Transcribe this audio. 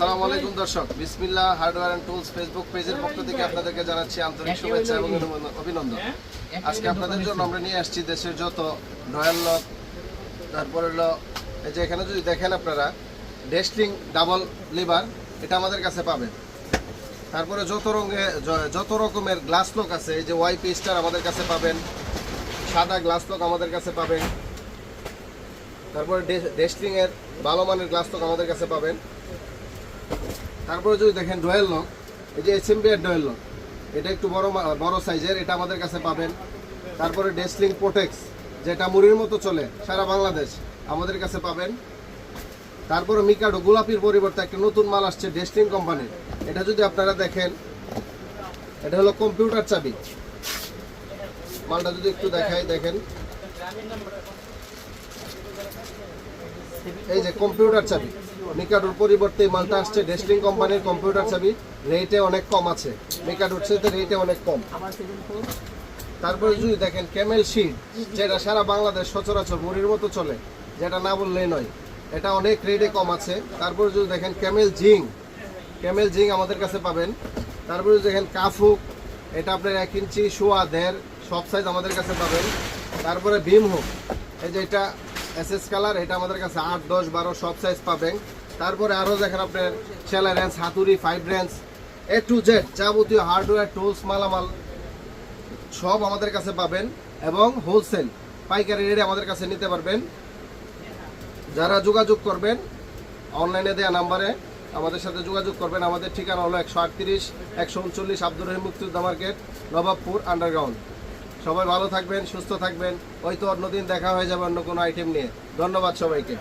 আসসালামু আলাইকুম দর্শক, বিসমিল্লাহ হার্ডওয়্যার এন্ড টুলস ফেসবুক পেজের পক্ষ থেকে আপনাদেরকে জানাচ্ছি আন্তরিক শুভেচ্ছা এবং অভিনন্দন। আজকে আপনাদের জন্য আমরা নিয়ে আসছি দেশের যত রয়্যাল লক, তারপরে হলো এই যে এখানে যদি দেখেন আপনারা ডেস্টলিং ডাবল লিভার, এটা আমাদের কাছে পাবেন। তারপরে যত রকমের গ্লাস লক আছে, এই যে ওয়াইপি স্টার আমাদের কাছে পাবেন, সাদা গ্লাস লক আমাদের কাছে পাবেন। তারপরে ডেস্টলিং এর ভালো মানের গ্লাস লক আমাদের কাছে পাবেন। তারপরে যদি দেখেন ডোয়েল লক, এই যে এসএমবি এর ডোয়েল লক, এটা একটু বড় সাইজের, এটা আমাদের কাছে পাবেন। তারপরে ডেস্টলিং প্রোটেক্স, যেটা মুড়ির মতো চলে সারা বাংলাদেশ, আমাদের কাছে পাবেন। তারপরে মিকাডো গোলাপির পরিবর্তে একটা নতুন মাল আসছে ডেস্টলিং কোম্পানির, এটা যদি আপনারা দেখেন, এটা হলো কম্পিউটার চাবি। মালটা যদি একটু দেখাই, দেখেন এই যে কম্পিউটার চাবি, মিকাডোর পরিবর্তে এই মালটা আসছে ডেস্টলিং কোম্পানির কম্পিউটার চাবি। রেটে অনেক কম আছে, মিকাডোর চেয়ে রেটে অনেক কম। তারপরে যদি দেখেন ক্যামেল শিট, যেটা সারা বাংলাদেশ সচরাচর মুড়ির মতো চলে, যেটা না বললেই নয়, এটা অনেক রেটে কম আছে। তারপরে যদি দেখেন ক্যামেল জিং আমাদের কাছে পাবেন। তারপরে যদি দেখেন কাফুক, এটা আপনার 1 ইঞ্চি, সোয়া, 1.5 সব সাইজ আমাদের কাছে পাবেন। তারপরে ভীম হুক, এই যে এটা এসএস কালার, এটা আমাদের কাছে 8, 10, 12 সব সাইজ পাবেন। তারপরে আরও দেখেন আপনার সেলাই রেঞ্জ, হাতুড়ি, 5 রেঞ্জ, A to Z যাবতীয় হার্ডওয়্যার টুলস মালামাল সব আমাদের কাছে পাবেন। এবং হোলসেল পাইকারি রেটে আমাদের কাছে নিতে পারবেন। যারা যোগাযোগ করবেন অনলাইনে দেওয়া নাম্বারে আমাদের সাথে যোগাযোগ করবেন। আমাদের ঠিকানা হলো 138 139 আব্দুর রহিম মুক্তিযোদ্ধা মার্কেট, নবাবপুর আন্ডারগ্রাউন্ড। সবাই ভালো থাকবেন, সুস্থ থাকবেন। হয়তো অন্যদিন দেখা হয়ে যাবে অন্য কোনো আইটেম নিয়ে। ধন্যবাদ সবাইকে।